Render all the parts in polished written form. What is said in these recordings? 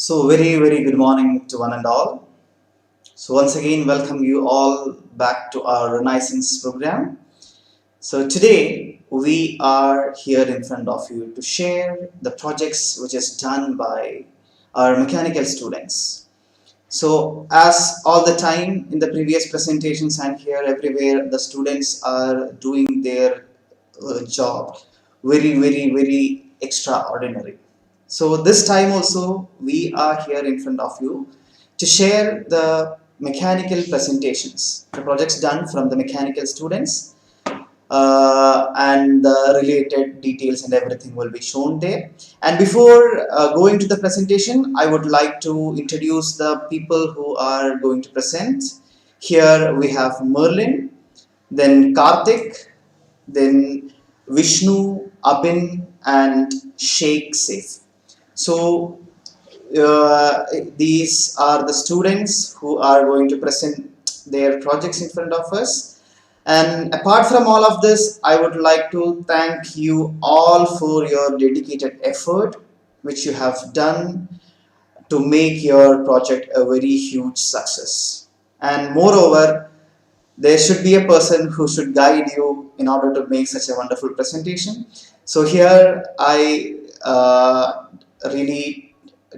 So, very good morning to one and all. So, once again, welcome you all back to our Renaissance program. So, today we are here in front of you to share the projects which is done by our mechanical students. So, as all the time in the previous presentations and here everywhere, the students are doing their job very extraordinary. So, this time also, we are here in front of you to share the mechanical presentations, the projects done from the mechanical students, and the related details and everything will be shown there. And before going to the presentation, I would like to introduce the people who are going to present. Here we have Merlin, then Karthik, then Vishnu, Abin, and Sheikh Saif. So these are the students who are going to present their projects in front of us. And apart from all of this, I would like to thank you all for your dedicated effort which you have done to make your project a very huge success. And moreover, there should be a person who should guide you in order to make such a wonderful presentation. So here I really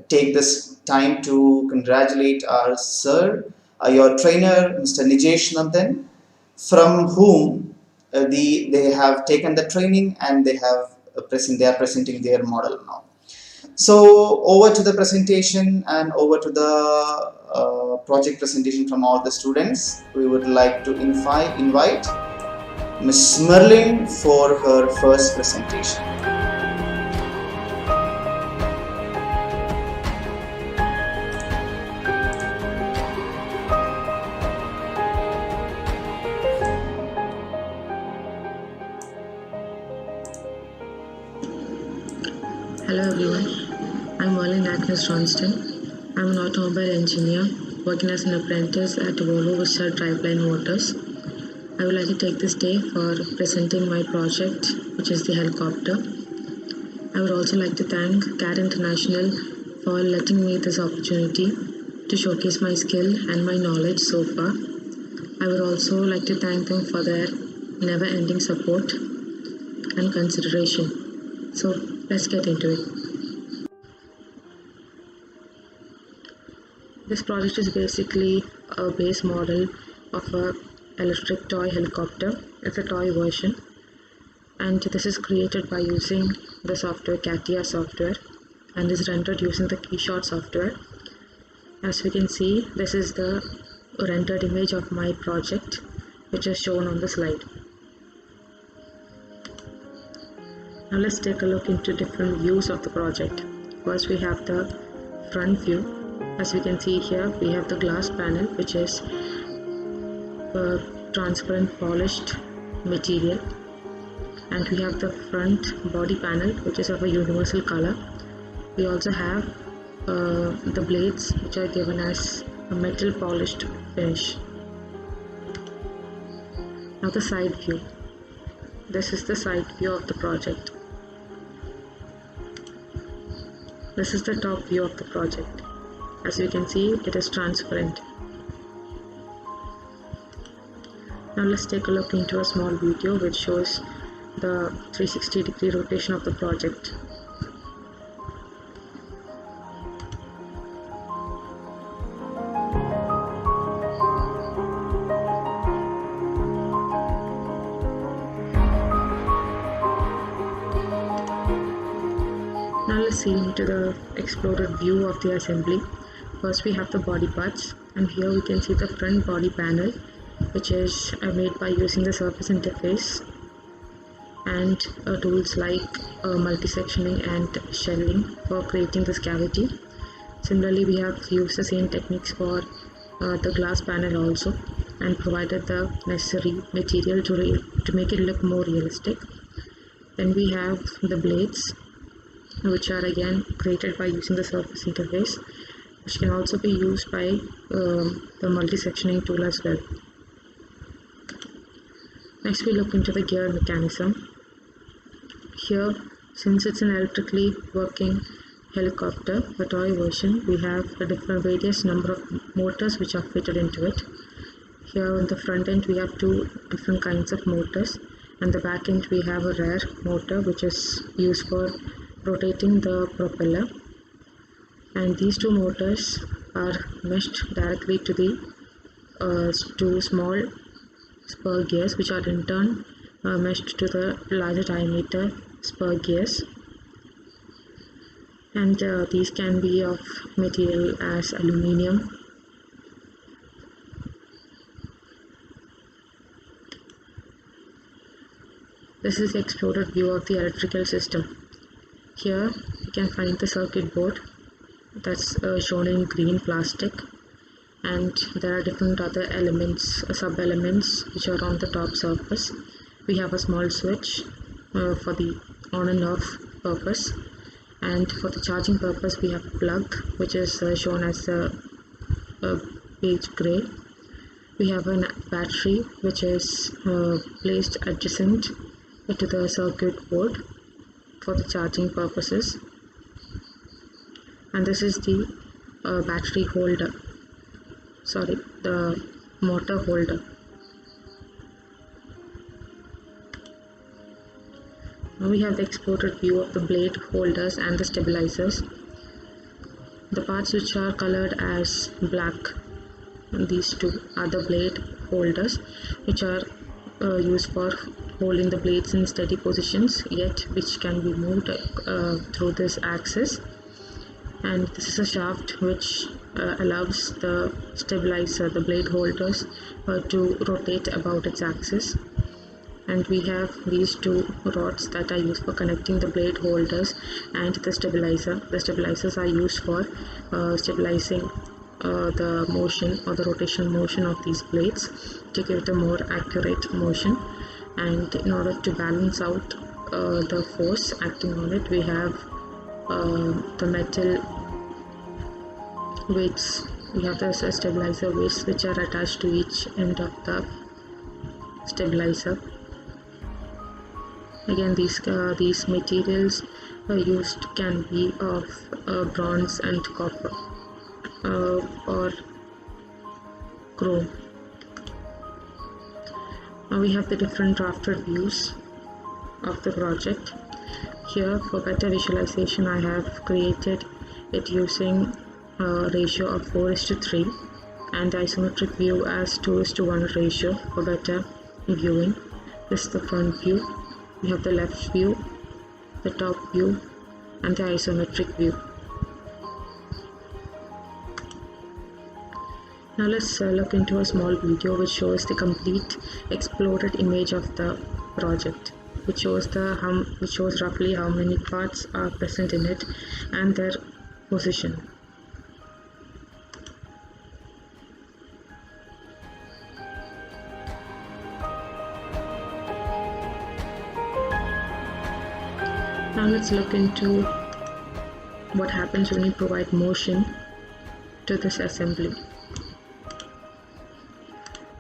take this time to congratulate our sir, your trainer, Mr. Nijesh Nandan, from whom they have taken the training and they are presenting their model now. So over to the presentation and over to the project presentation from all the students. We would like to invite Ms. Merlin for her first presentation. Hello everyone, I'm Merlin Agnes Johnston. I'm an automobile engineer working as an apprentice at Volvo Vista Driveline Motors. I would like to take this day for presenting my project, which is the helicopter. I would also like to thank CAT International for letting me this opportunity to showcase my skill and my knowledge so far. I would also like to thank them for their never-ending support and consideration. So let's get into it. This project is basically a base model of a electric toy helicopter. It's a toy version, and this is created by using the software CATIA software and is rendered using the KeyShot software. As we can see, this is the rendered image of my project, which is shown on the slide. Now let's take a look into different views of the project. First we have the front view. As we can see here, we have the glass panel, which is a transparent polished material, and we have the front body panel, which is of a universal color. We also have the blades, which are given as a metal polished finish. Now the side view. This is the side view of the project. This is the top view of the project. As you can see, it is transparent. Now let's take a look into a small video which shows the 360-degree rotation of the project. Now let's see into the exploded view of the assembly. First we have the body parts, and here we can see the front body panel, which is made by using the surface interface and tools like multi-sectioning and shelling for creating this cavity. Similarly, we have used the same techniques for the glass panel also, and provided the necessary material to make it look more realistic. Then we have the blades, which are again created by using the surface interface, which can also be used by the multi-sectioning tool as well. Next we look into the gear mechanism. Here, since it's an electrically working helicopter, a toy version, we have a different various number of motors which are fitted into it. Here on the front end we have two different kinds of motors, and the back end we have a rear motor which is used for rotating the propeller, and these two motors are meshed directly to the two small spur gears, which are in turn meshed to the larger diameter spur gears, and these can be of material as aluminium. This is the exploded view of the electrical system. Here you can find the circuit board that's shown in green plastic, and there are different other elements, sub-elements, which are on the top surface. We have a small switch for the on and off purpose, and for the charging purpose we have a plug which is shown as a beige grey. We have a battery which is placed adjacent to the circuit board for the charging purposes, and this is the battery holder, the motor holder. Now we have the exploded view of the blade holders and the stabilizers. The parts which are colored as black, these two are the blade holders, which are used for holding the blades in steady positions, yet which can be moved through this axis. And this is a shaft which allows the stabilizer, the blade holders, to rotate about its axis. And we have these two rods that are used for connecting the blade holders and the stabilizer. The stabilizers are used for stabilizing the motion or the rotational motion of these blades to give it a more accurate motion. And in order to balance out the force acting on it, we have the metal weights. We have the stabilizer weights which are attached to each end of the stabilizer. Again, these materials used can be of bronze and copper or chrome. Now we have the different drafted views of the project. Here, for better visualization, I have created it using a ratio of 4:3 and isometric view as 2:1 ratio for better viewing. This is the front view. We have the left view, the top view, and the isometric view. Now let's look into a small video which shows the complete exploded image of the project, which shows roughly how many parts are present in it and their position. Now let's look into what happens when you provide motion to this assembly.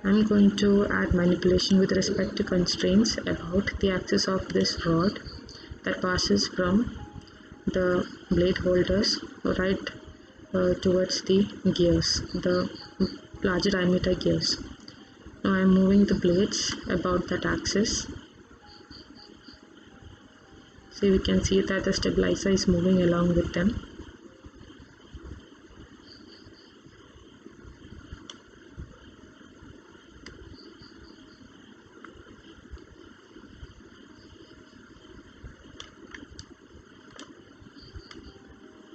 I'm going to add manipulation with respect to constraints about the axis of this rod that passes from the blade holders right towards the gears, the larger diameter gears. Now I'm moving the blades about that axis. So we can see that the stabilizer is moving along with them.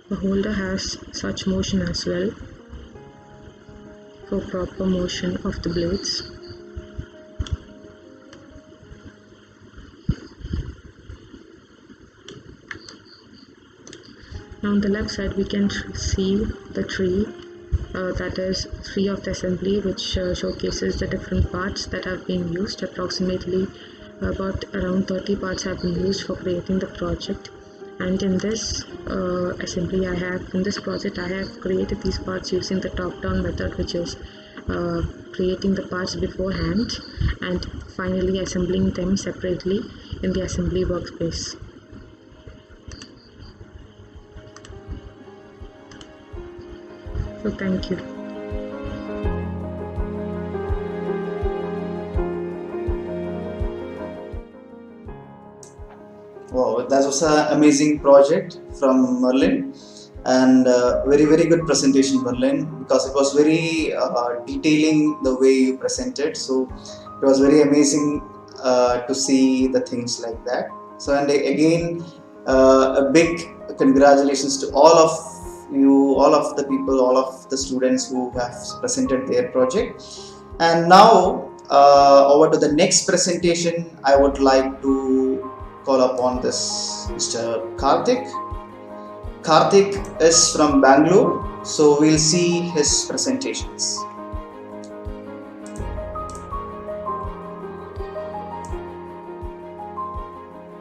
The holder has such motion as well for proper motion of the blades. Now on the left side we can see the tree, that is tree of the assembly, which showcases the different parts that have been used. Approximately around 30 parts have been used for creating the project. And in this project I have created these parts using the top-down method, which is creating the parts beforehand and finally assembling them separately in the assembly workspace. So thank you. Wow, that was an amazing project from Merlin, and very very good presentation, Merlin, because it was very detailing the way you presented. So it was very amazing to see the things like that. So and again, a big congratulations to all of you, all of the people, all of the students who have presented their project. And now over to the next presentation, I would like to call upon this Mr. Karthik. Karthik is from Bangalore, so we'll see his presentations.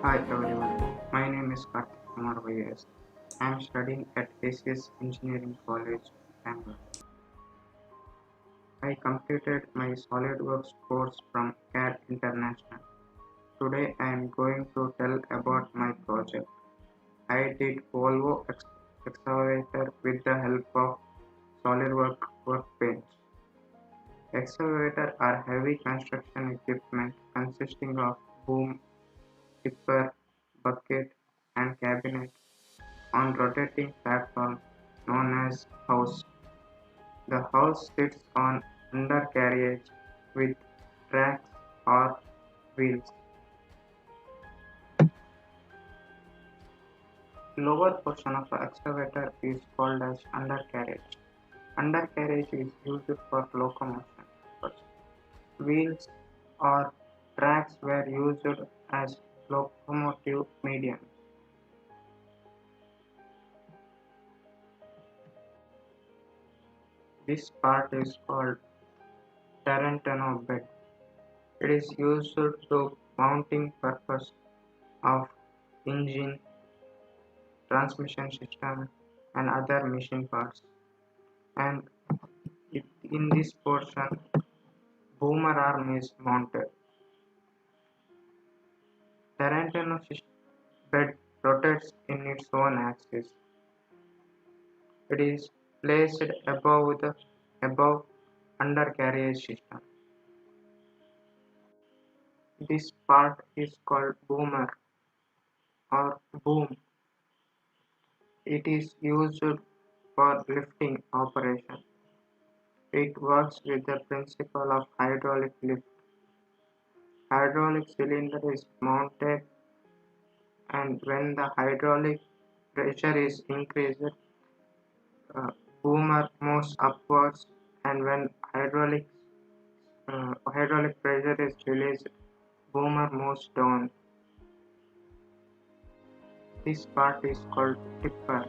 Hi everyone, my name is Karthik Kumar VS. I am studying at ACS Engineering College, Bangalore. I completed my SolidWorks course from CAD International. Today I am going to tell about my project. I did Volvo excavator with the help of SolidWorks Workbench. Excavator are heavy construction equipment consisting of boom, tipper, bucket, and cabinet on rotating platform known as house. The house sits on undercarriage with tracks or wheels. Lower portion of the excavator is called as undercarriage. Undercarriage is used for locomotion purpose. Wheels or tracks were used as locomotive medium. This part is called Tarantino bed. It is used to mounting purpose of engine, transmission system and other machine parts. And in this portion, boomer arm is mounted. Tarantino bed rotates in its own axis. It is placed above undercarriage system. This part is called boomer or boom. It is used for lifting operation. It works with the principle of hydraulic lift. Hydraulic cylinder is mounted, and when the hydraulic pressure is increased, uh, boomer moves upwards, and when hydraulic pressure is released, boomer moves down. This part is called tipper.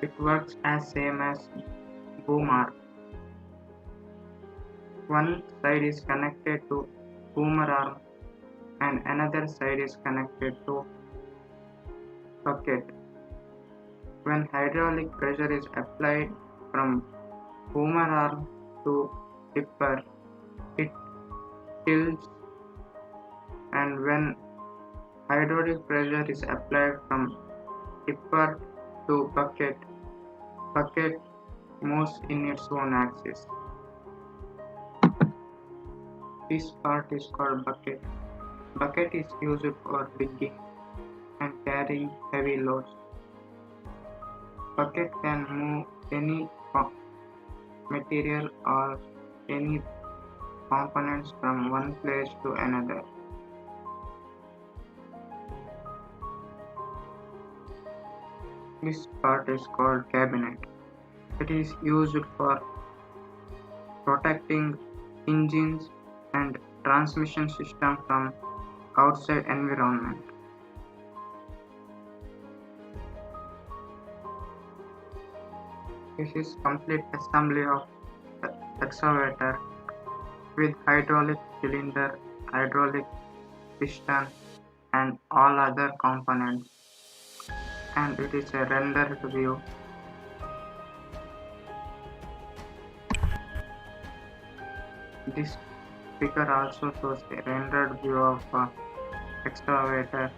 It works as same as boomer. One side is connected to boomer arm and another side is connected to bucket. When hydraulic pressure is applied from boomer arm to tipper, it tilts, and when hydraulic pressure is applied from tipper to bucket moves in its own axis. This part is called bucket. Bucket is used for digging and carrying heavy loads. Bucket can move any material or any components from one place to another. This part is called cabinet. It is used for protecting engines and transmission system from outside environment. This is complete assembly of excavator with hydraulic cylinder, hydraulic piston and all other components, and it is a rendered view. This figure also shows a rendered view of excavator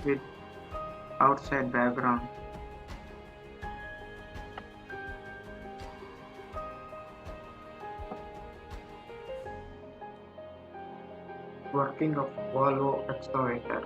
with outside background. Working of Volvo excavator.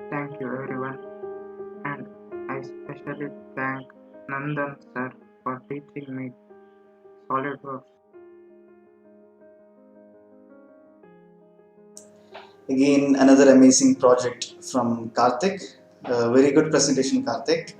Thank you everyone, and I especially thank Nandan sir for teaching me SolidWorks. Again, another amazing project from Karthik. Very good presentation, Karthik.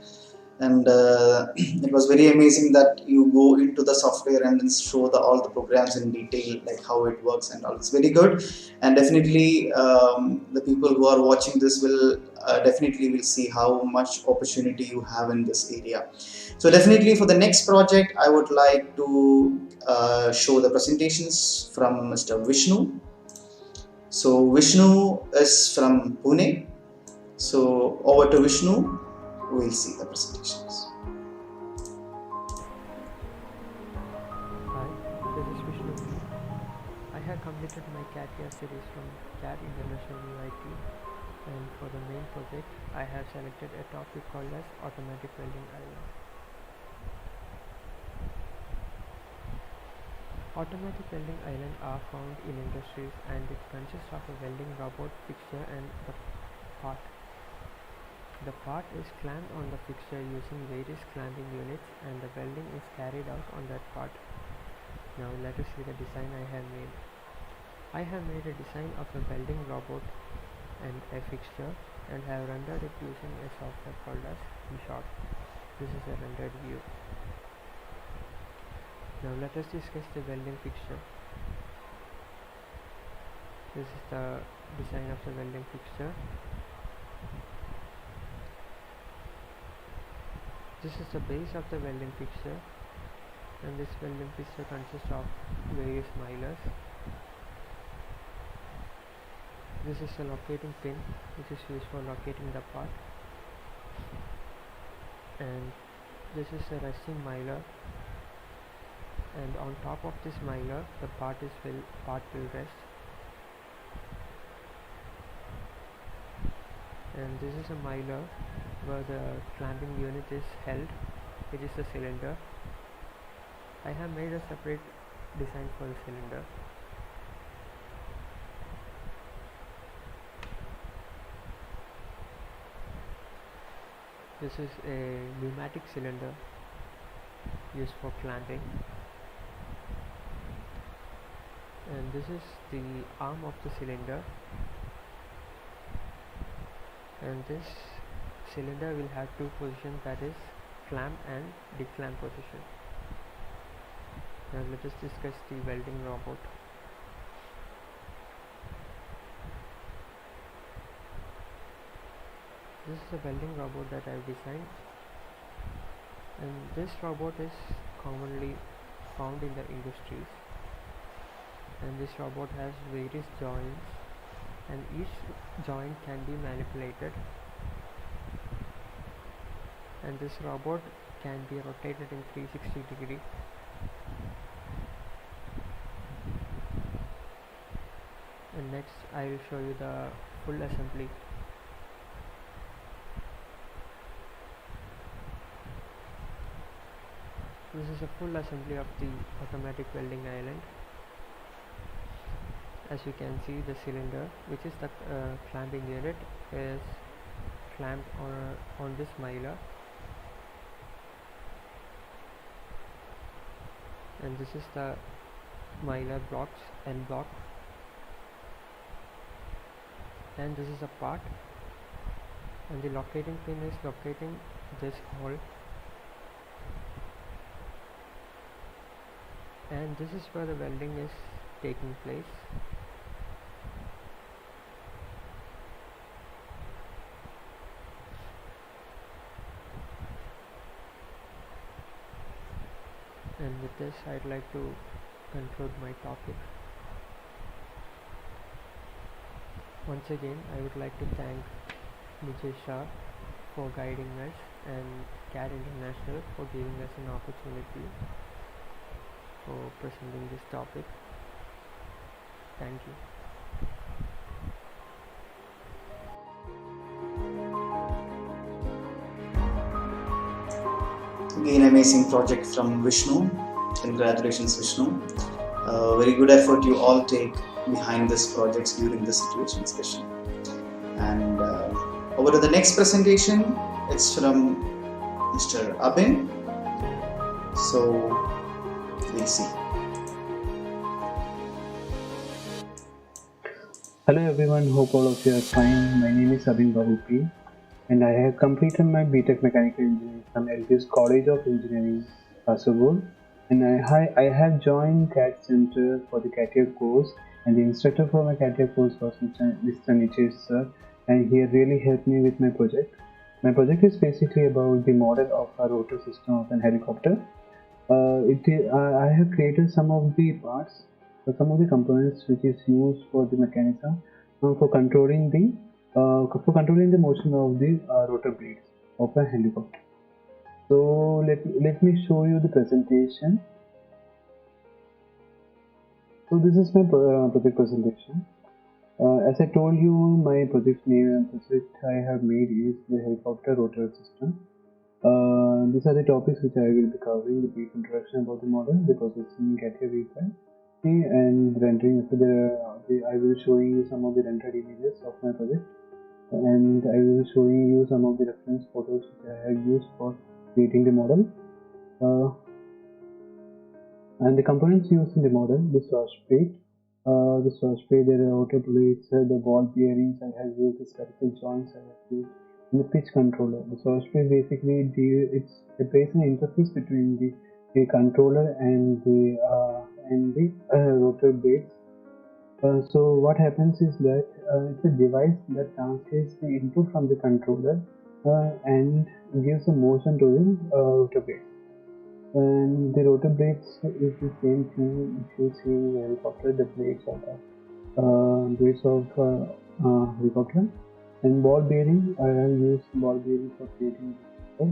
And it was very amazing that you go into the software and then show all the programs in detail, like how it works and all. It's very good, and definitely the people who are watching this will definitely will see how much opportunity you have in this area. So definitely for the next project, I would like to show the presentations from Mr. Vishnu. So Vishnu is from Pune. So over to Vishnu, we'll see the presentations. Hi, this is Vishnu. I have completed my CAD series from CAD International UIT, and for the main project I have selected a topic called as Automatic Welding Island. Automatic welding island are found in industries, and it consists of a welding robot, fixture and the part. The part is clamped on the fixture using various clamping units, and the welding is carried out on that part. Now let us see the design I have made. I have made a design of a welding robot and a fixture, and have rendered it using a software called as eShot. This is a rendered view. Now let us discuss the welding fixture. This is the design of the welding fixture. This is the base of the welding fixture, and this welding fixture consists of various milers. This is a locating pin which is used for locating the part, and this is a resting miler, and on top of this miler the part will rest, and this is a miler where the clamping unit is held, which is the cylinder. I have made a separate design for the cylinder. This is a pneumatic cylinder used for clamping, and this is the arm of the cylinder, and this cylinder will have two positions, that is clamp and declamp position. Now let us discuss the welding robot. This is a welding robot that I have designed, and this robot is commonly found in the industries, and this robot has various joints, and each joint can be manipulated, and this robot can be rotated in 360 degree. And next I will show you the full assembly. This is a full assembly of the automatic welding island. As you can see, the cylinder, which is the clamping unit, is clamped on this miler, and this is the miler blocks, end block, and this is a part, and the locating pin is locating this hole, and this is where the welding is taking place. And with this, I'd like to conclude my topic. Once again, I would like to thank Vijay Shah for guiding us and CAD International for giving us an opportunity for presenting this topic. Thank you. Again, amazing project from Vishnu. Congratulations, Vishnu. Very good effort you all take behind this project during this situation, especially. And over to the next presentation. It's from Mr. Abin. So we'll see. Hello everyone, hope all of you are fine. My name is Abhin Babu P. And I have completed my BTech Mechanical Engineering from LGS College of Engineering, Kasaragod. And I have joined CAD Center for the CATIA course, and the instructor for my CATIA course was Mr. Nichesh sir, and he really helped me with my project. My project is basically about the model of a rotor system of an helicopter. I have created some of the parts, some of the components which is used for the mechanism for controlling the motion of the rotor blades of a helicopter. So let me show you the presentation. So this is my project presentation. As I told you, my project I have made is the helicopter rotor system. These are the topics which I will be covering: the brief introduction about the model, the processing CATIA V5, and rendering. So I will be showing you some of the rendered images of my project, and I will be showing you some of the reference photos which I have used for creating the model. And the components used in the model: the swash plate, the rotor blades, the ball bearings. I have used the spherical joints. I have used the pitch controller. The swash plate basically it plays an interface between the controller and the rotor blades. So what happens is that it's a device that translates the input from the controller and gives a motion to the rotor blades. And the rotor blades is the same thing if you see in the helicopter, the blades of helicopter. And ball bearing, I have used ball bearing for creating the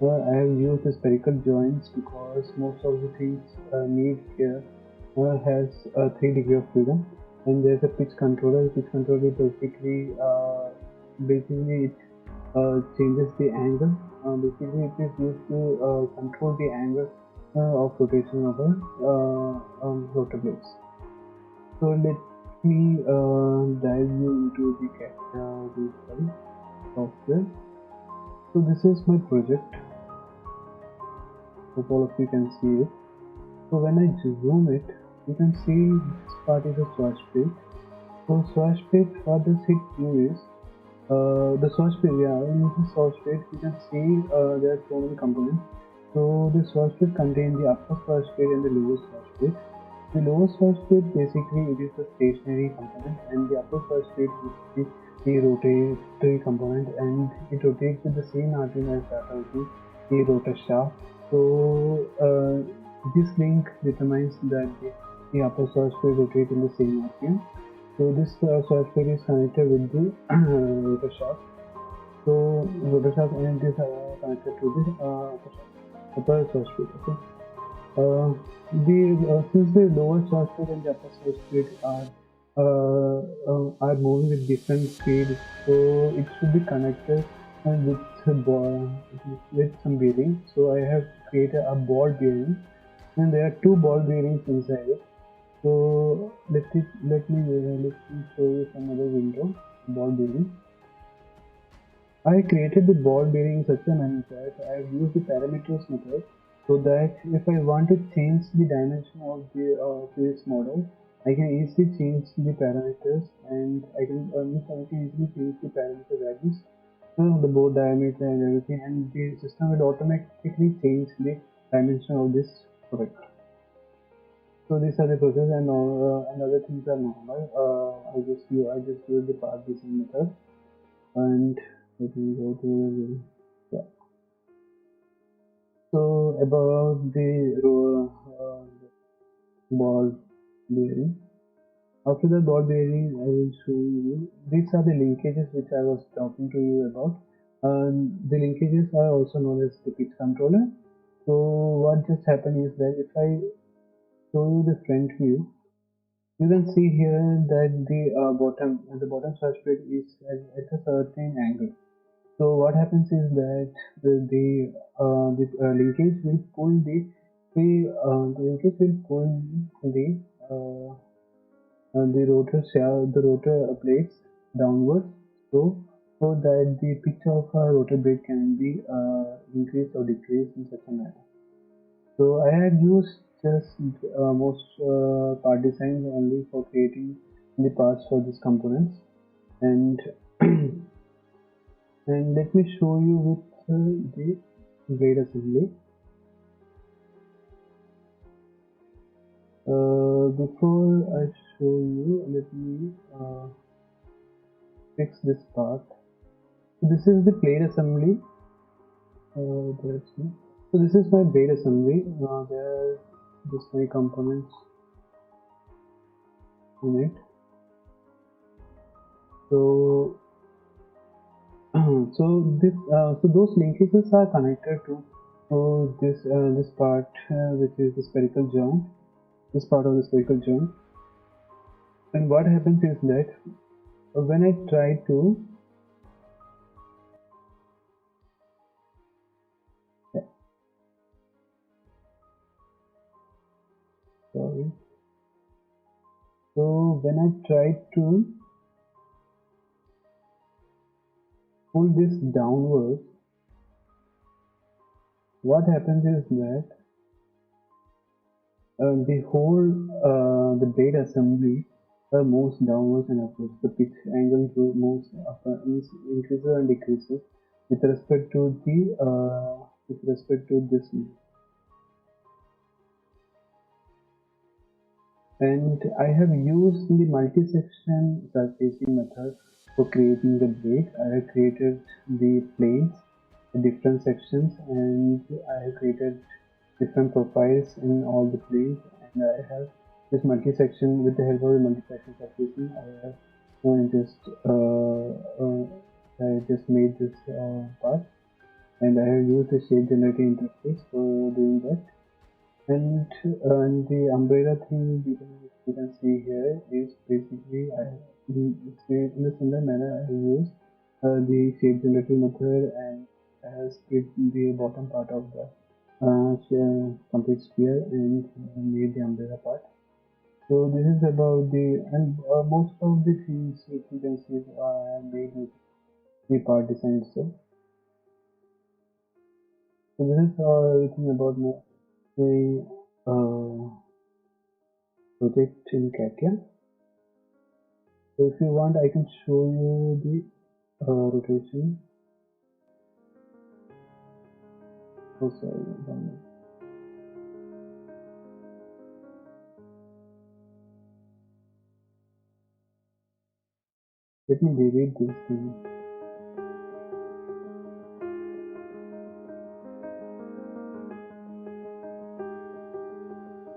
I have used the spherical joints because most of the things need here has 3 degree of freedom. And there's a pitch controller. Pitch controller basically it changes the angle. Basically, it is used to control the angle of rotation of a rotor blades. So let me dive you into the CATIA software. So this is my project. Hope all of you can see it. So when I zoom it, you can see this part is a swash plate. So swash plate, what does it do is the swash plate. In the swash plate, you can see there are so many components. So the swash plate contains the upper swash plate and the lower swash plate. The lower swash plate basically it is the stationary component, and the upper swash plate is the rotatory component, and it rotates with the same RPM as that of the rotor shaft. So this link determines that the upper swash plate rotates in the same RPM. So this swash plate is connected with the rotor shaft. So rotor shaft and this connected to the upper swash plate. Okay. Since the lower swash plate and the upper swash plate are moving with different speed, so it should be connected with some bearing. So I have created a ball bearing, and there are 2 ball bearings inside it. So let me show you some other window ball bearing. I created the ball bearing in such a manner that I have used the parameters method, so that if I want to change the dimension of this model, I can easily change the parameters, and I can easily change the parameter values, the board diameter and everything, and the system will automatically change the dimension of this product. So these are the process, and other things are normal. I just use the part design method, and let me go to the, yeah. So about the ball bearing. After the ball bearing, I will show you. These are the linkages which I was talking to you about. The linkages are also known as the pitch controller. So what just happened is that if I show you the front view, you can see here that the bottom switch plate is at a certain angle. So what happens is that the linkage will pull the linkage will pull uh, the rotor blades downwards, so that the pitch of a rotor blade can be increased or decreased in such a manner. So I had used just most part designs only for creating the parts for these components, and and let me show you with the blade assembly. Before I show you, let me fix this part. So this is the blade assembly. So this is my blade assembly. There are just my components in it. So so those linkages are connected to this part which is the spherical joint. This part of the spherical joint. And what happens is that when I try to sorry. So when I try to pull this downwards, what happens is that the blade assembly moves downwards and upwards. The pitch angle moves increases and decreases with respect to this one. And I have used the multi-section surfacing method for creating the blade. I have created the planes, the different sections, and I have created different profiles in all the planes, and I have this multi-section with the help of the multi-section surfacing. I have just made this part, and I have used the shape generating interface for doing that. And the umbrella thing you can see here is basically in a similar manner I use the shape generating method, and I have split the bottom part of the complete sphere and made the umbrella part. So this is about most of the things which you can see I have made with the part design itself. So this is everything about my project in CATIA. So if you want, I can show you the rotation. Oh, sorry, one minute. Let me delete this thing.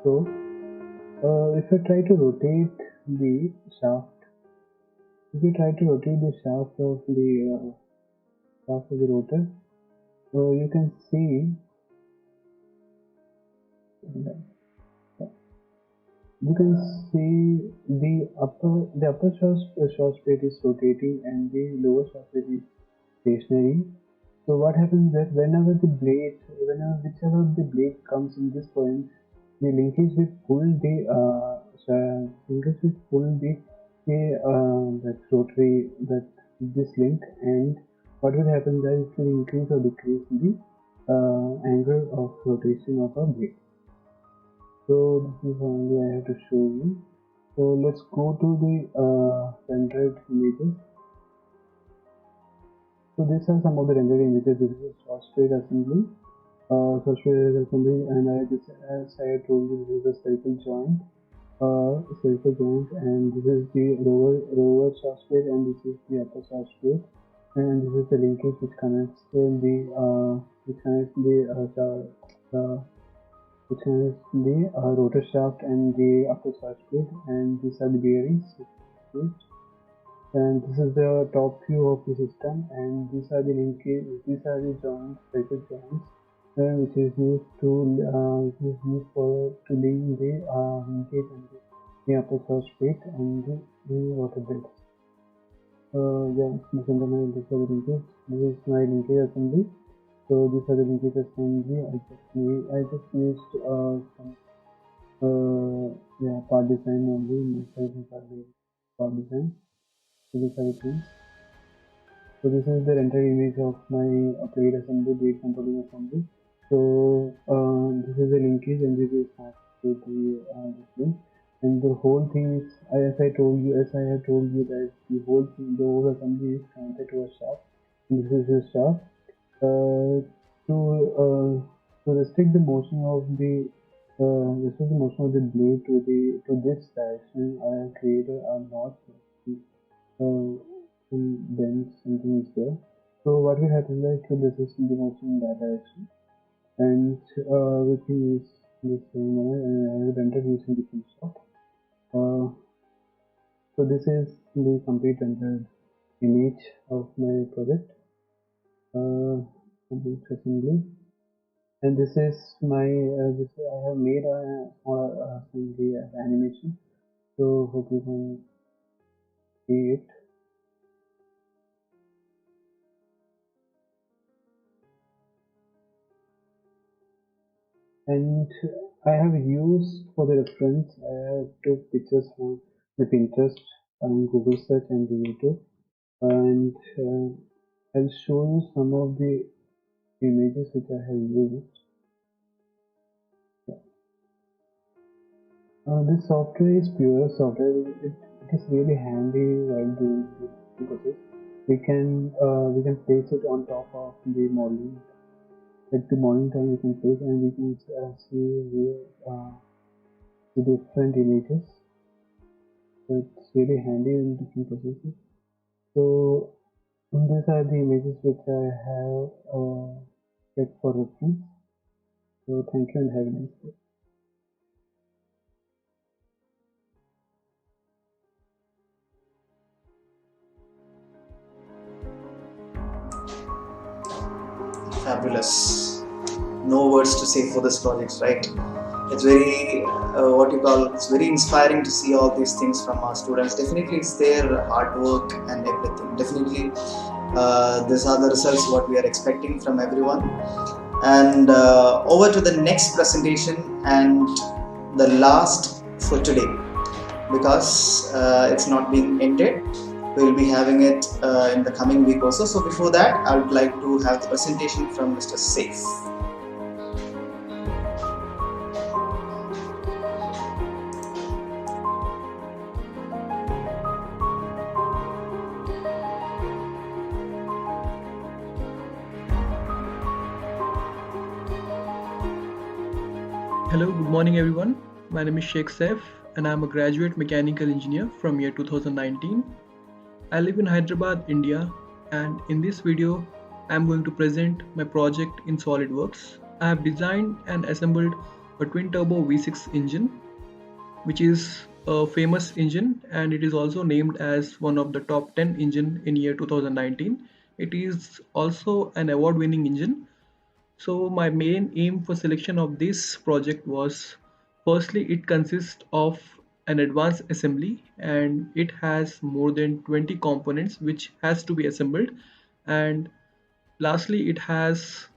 So, if I try to rotate the shaft, shaft of the rotor, you can see the upper shaft plate is rotating and the lower shaft plate is stationary. So what happens is that whichever the blade comes in this point, the linkage will pull that rotary that this link, and what will happen is that it will increase or decrease the angle of rotation of a blade. So this is only I have to show you. So let's go to the rendered images. So these are some of the rendered images. This is shaft plate assembly. swashpit assembly, and as I told you, this is a spherical joint, and this is the lower swashpit, and this is the upper swashpit, and this is the linkage which connects the rotor shaft and the upper swashpit, and these are the bearings. And this is the top view of the system, and these are the linkage. These are the joints, spherical joints, which is used for to link the linkage and the upper swashpit and the water beds. Yeah, these are the linkage. This is my linkage assembly. So these are the linkage assembly. I just used some part design only. These are the part design. So these are the things. So this is the rendered image of my blade assembly, blade controlling assembly. So this is the linkage, and this is to the display. And the whole thing is, as I have told you that the whole assembly is connected to a shaft. And this is the shaft. To restrict the motion of the blade to this direction, I have created a notch. Some bends, something is there. So what will happen, like, this is the motion in that direction, and everything is the same manner, and I have rendered using the Photoshop. So this is the complete rendered image of my project, complete assembly, and this is my I have made a small assembly animation. So hope you can see it. And I have used for the reference, I have took pictures from the Pinterest and Google search and the YouTube, and I'll show you some of the images which I have used. This software is pure software. It is really handy while doing the process. We can place it on top of the modeling. At the modeling time, we can place, and we can see the different images. So it's really handy in different processes. So these are the images which I have kept for reference. So thank you and have a nice day. Fabulous. No words to say for this project, right? It's very it's very inspiring to see all these things from our students. Definitely it's their hard work and everything. Definitely these are the results what we are expecting from everyone. And over to the next presentation, and the last for today, because it's not being ended. We'll be having it in the coming week also. So before that, I would like to have the presentation from Mr. Saif. Hello, good morning everyone. My name is Sheikh Saif and I'm a graduate mechanical engineer from year 2019. I live in Hyderabad, India, and in this video I'm going to present my project in SolidWorks. I have designed and assembled a twin turbo V6 engine, which is a famous engine, and it is also named as one of the top 10 engine in year 2019. It is also an award-winning engine. So my main aim for selection of this project was, firstly, it consists of an advanced assembly and it has more than 20 components which has to be assembled, and lastly it has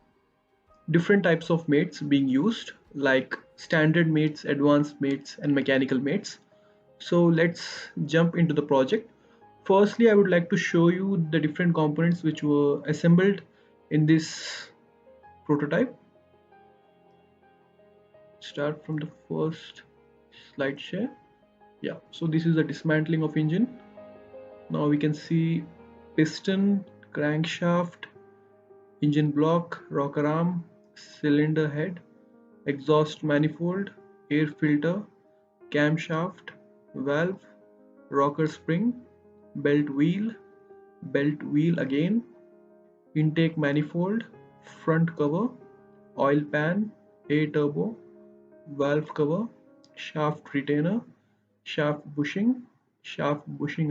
different types of mates being used, like standard mates, advanced mates, and mechanical mates. So let's jump into the project. Firstly, I would like to show you the different components which were assembled in this prototype. Start from the first slide share. Yeah, so this is the dismantling of engine. Now we can see piston, crankshaft, engine block, rocker arm, cylinder head, exhaust manifold, air filter, camshaft, valve, rocker spring, belt wheel again, intake manifold, front cover, oil pan, air turbo, valve cover, shaft retainer, shaft bushing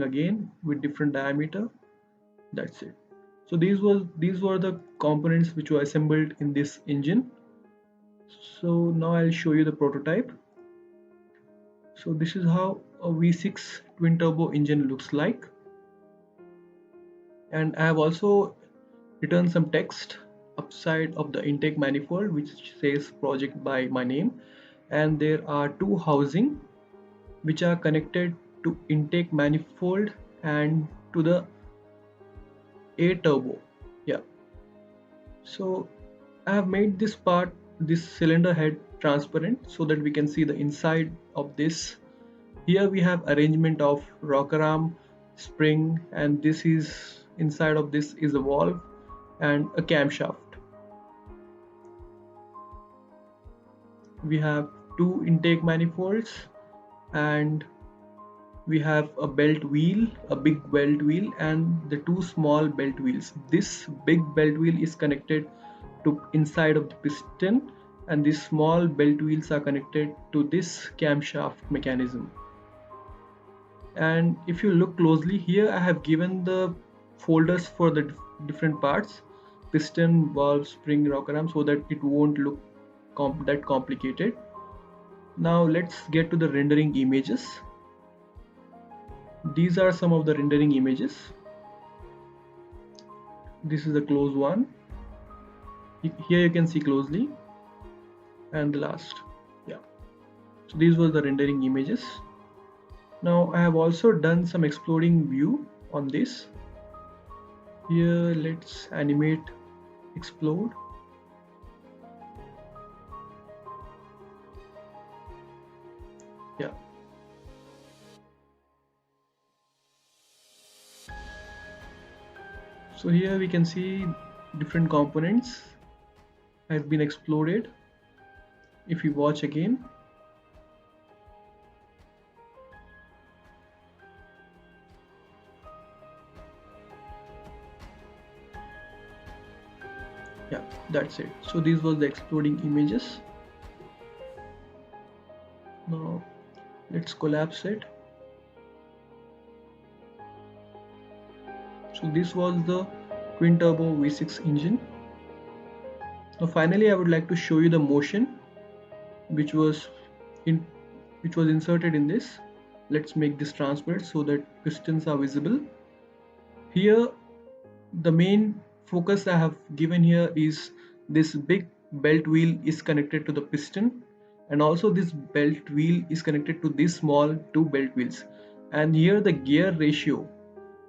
again with different diameter. That's it. So these were the components which were assembled in this engine. So now I'll show you the prototype. So this is how a V6 twin turbo engine looks like, and I have also written some text upside of the intake manifold which says project by my name, and there are two housing which are connected to intake manifold and to the air turbo. Yeah, so I have made this cylinder head transparent so that we can see the inside of this. Here we have arrangement of rocker arm, spring, and this is inside of this is a valve and a camshaft. We have two intake manifolds, and we have a belt wheel, a big belt wheel, and the two small belt wheels. This big belt wheel is connected to inside of the piston, and these small belt wheels are connected to this camshaft mechanism. And if you look closely here, I have given the folders for the different parts: piston, valve, spring, rocker arm, so that it won't look that complicated. Now let's get to the rendering images. These are some of the rendering images. This is the close one. Here you can see closely, and the last. Yeah, so these were the rendering images. Now I have also done some exploding view on this. Here let's animate explode. Yeah, so here we can see different components have been exploded. If you watch again, yeah, that's it. So these were the exploding images. Now let's collapse it. So this was the twin turbo V6 engine. Now finally I would like to show you the motion which was inserted in this. Let's make this transparent so that pistons are visible. Here the main focus I have given here is this big belt wheel is connected to the piston, and also this belt wheel is connected to these small two belt wheels. And here the gear ratio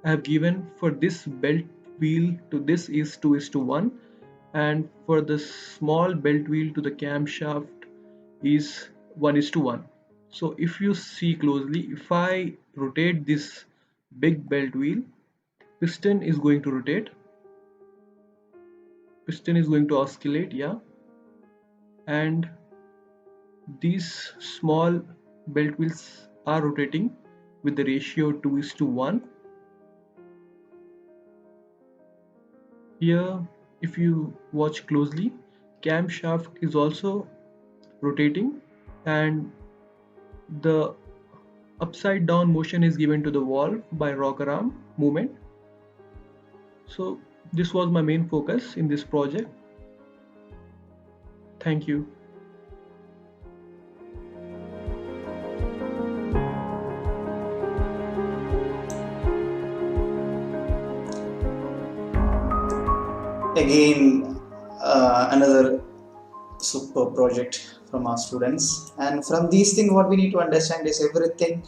I have given for this belt wheel to this is 2:1, and for the small belt wheel to the camshaft is 1:1. So if you see closely, if I rotate this big belt wheel, piston is going to rotate, piston is going to oscillate, yeah, and these small belt wheels are rotating with the ratio 2:1. Here if you watch closely, camshaft is also rotating, and the upside down motion is given to the valve by rocker arm movement. So this was my main focus in this project. Thank you. Again, another super project from our students, and from these things what we need to understand is everything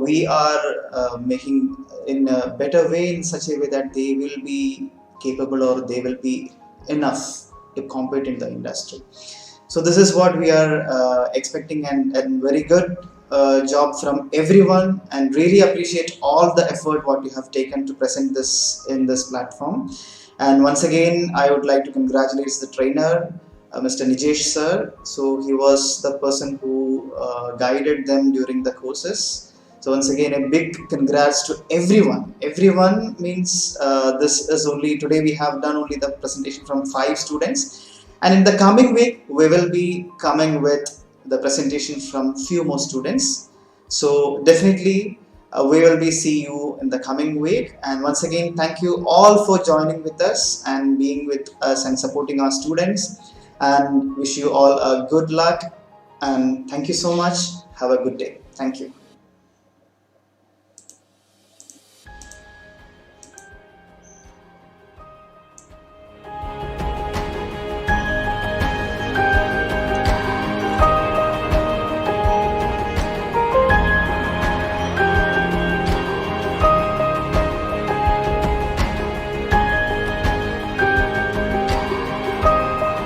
we are making in a better way, in such a way that they will be capable or they will be enough to compete in the industry. So this is what we are expecting, and very good job from everyone, and really appreciate all the effort what you have taken to present this in this platform. And once again, I would like to congratulate the trainer, Mr. Nijesh sir. So he was the person who guided them during the courses. So once again, a big congrats to everyone. Everyone means this is only, today we have done only the presentation from 5 students. And in the coming week, we will be coming with the presentation from few more students. So definitely we will be see you in the coming week. And once again, thank you all for joining with us and being with us and supporting our students. And wish you all a good luck. And thank you so much. Have a good day. Thank you.